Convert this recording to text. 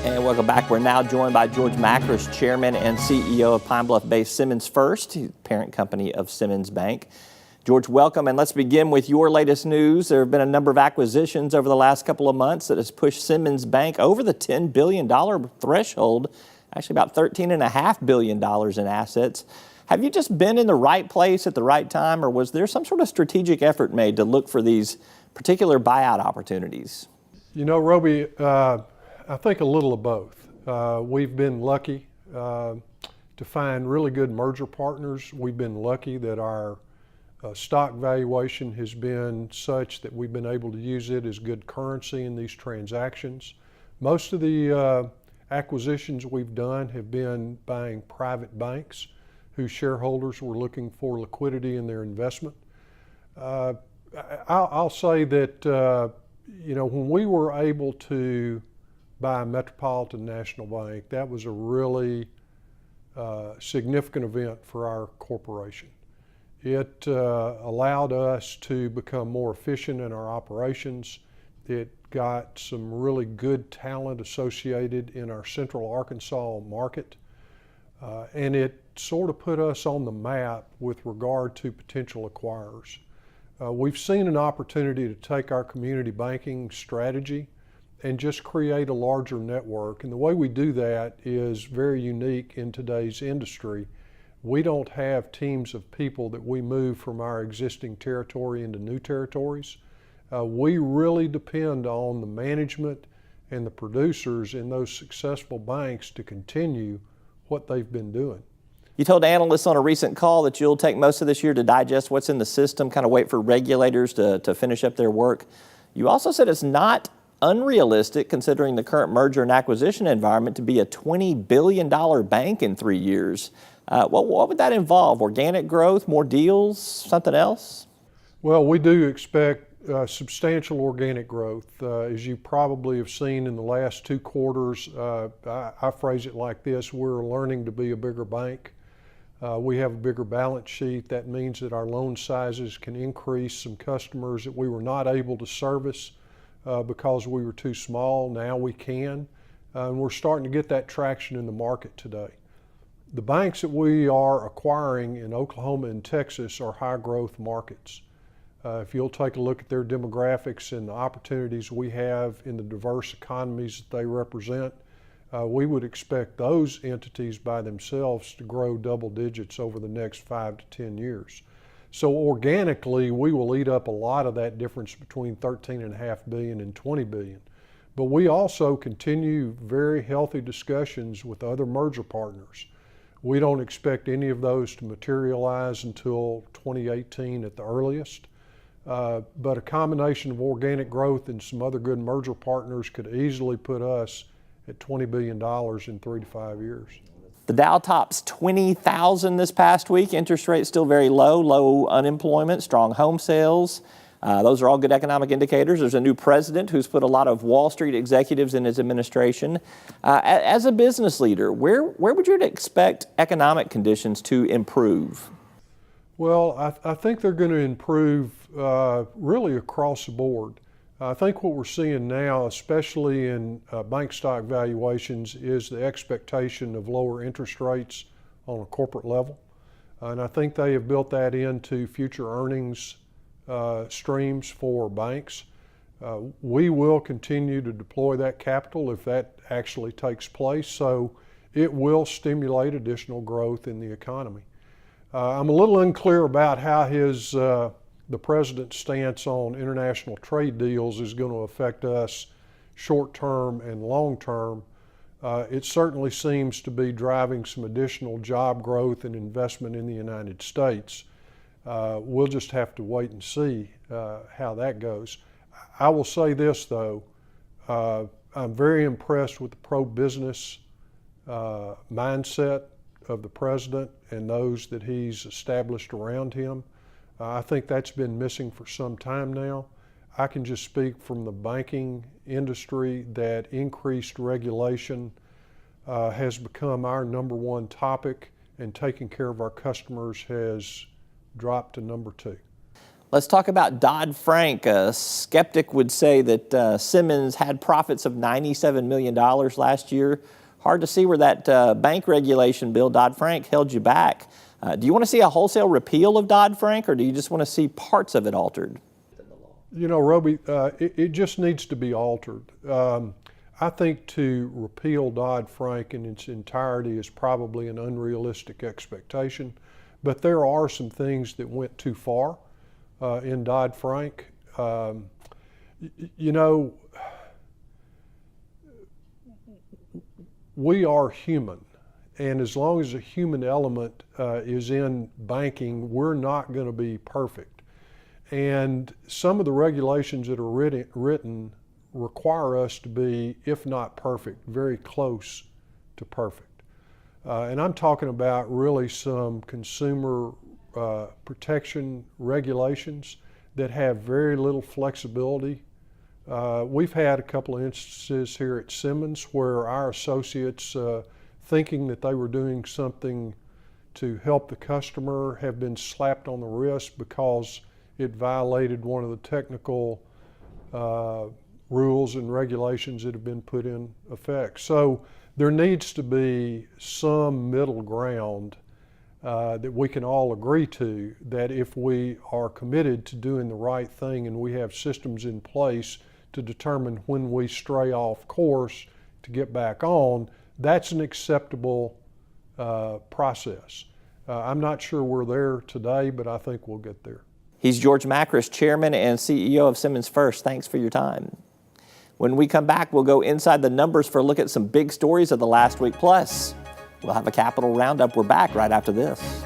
And welcome back. We're now joined by George Makris, Chairman and CEO of Pine Bluff-based Simmons First, parent company of Simmons Bank. George, welcome, and let's begin with your latest news. There have been a number of acquisitions over the last couple of months that has pushed Simmons Bank over the $10 billion threshold, actually about $13.5 billion in assets. Have you just been in the right place at the right time, or was there some sort of strategic effort made to look for these particular buyout opportunities? You know, Roby, I think a little of both. We've been lucky to find really good merger partners. We've been lucky that our stock valuation has been such that we've been able to use it as good currency in these transactions. Most of the acquisitions we've done have been buying private banks whose shareholders were looking for liquidity in their investment. I'll say that, you know, when we were able to buy Metropolitan National Bank, that was a really significant event for our corporation. It allowed us to become more efficient in our operations. It got some really good talent associated in our Central Arkansas market. And it sort of put us on the map with regard to potential acquirers. We've seen an opportunity to take our community banking strategy and just create a larger network. And the way we do that is very unique in today's industry. We don't have teams of people that we move from our existing territory into new territories. We really depend on the management and the producers in those successful banks to continue what they've been doing. You told analysts on a recent call that you'll take most of this year to digest what's in the system, kind of wait for regulators to finish up their work. You also said it's not unrealistic, considering the current merger and acquisition environment, to be a $20 billion bank in 3 years. What would that involve? Organic growth, more deals, something else? Well, we do expect substantial organic growth. As you probably have seen in the last 2 quarters, I phrase it like this: we're learning to be a bigger bank. We have a bigger balance sheet. That means that our loan sizes can increase. Some customers that we were not able to service because we were too small, now we can. And we're starting to get that traction in the market today. The banks that we are acquiring in Oklahoma and Texas are high growth markets. If you'll take a look at their demographics and the opportunities we have in the diverse economies that they represent, we would expect those entities by themselves to grow double digits over the next 5 to 10 years. So organically, we will eat up a lot of that difference between $13.5 billion and $20 billion. But we also continue very healthy discussions with other merger partners. We don't expect any of those to materialize until 2018 at the earliest. But a combination of organic growth and some other good merger partners could easily put us at $20 billion in 3 to 5 years. The Dow tops 20,000 this past week. Interest rates still very low, low unemployment, strong home sales. Those are all good economic indicators. There's a new president who's put a lot of Wall Street executives in his administration. As a business leader, where would you expect economic conditions to improve? Well, I think they're going to improve really across the board. I think what we're seeing now, especially in bank stock valuations, is the expectation of lower interest rates on a corporate level. And I think they have built that into future earnings streams for banks. We will continue to deploy that capital if that actually takes place, so it will stimulate additional growth in the economy. I'm a little unclear about how the president's stance on international trade deals is going to affect us short term and long term. It certainly seems to be driving some additional job growth and investment in the United States. We'll just have to wait and see how that goes. I will say this though, I'm very impressed with the pro-business mindset of the president and those that he's established around him. I think that's been missing for some time now. I can just speak from the banking industry that increased regulation has become our #1 topic, and taking care of our customers has dropped to #2. Let's talk about Dodd-Frank. A skeptic would say that Simmons had profits of $97 million last year. Hard to see where that bank regulation bill, Dodd-Frank, held you back. Do you want to see a wholesale repeal of Dodd-Frank, or do you just want to see parts of it altered? You know, Roby, it just needs to be altered. I think to repeal Dodd-Frank in its entirety is probably an unrealistic expectation, but there are some things that went too far in Dodd-Frank. You know, we are human, and as long as a human element is in banking, we're not going to be perfect. And some of the regulations that are written require us to be, if not perfect, very close to perfect. And I'm talking about really some consumer protection regulations that have very little flexibility. We've had a couple of instances here at Simmons where our associates, thinking that they were doing something to help the customer, have been slapped on the wrist because it violated one of the technical rules and regulations that have been put in effect. So there needs to be some middle ground that we can all agree to, that if we are committed to doing the right thing and we have systems in place to determine when we stray off course to get back on, that's an acceptable process. I'm not sure we're there today, but I think we'll get there. He's George Makris, Chairman and CEO of Simmons First. Thanks for your time. When we come back, we'll go inside the numbers for a look at some big stories of the last week. Plus, we'll have a Capital Roundup. We're back right after this.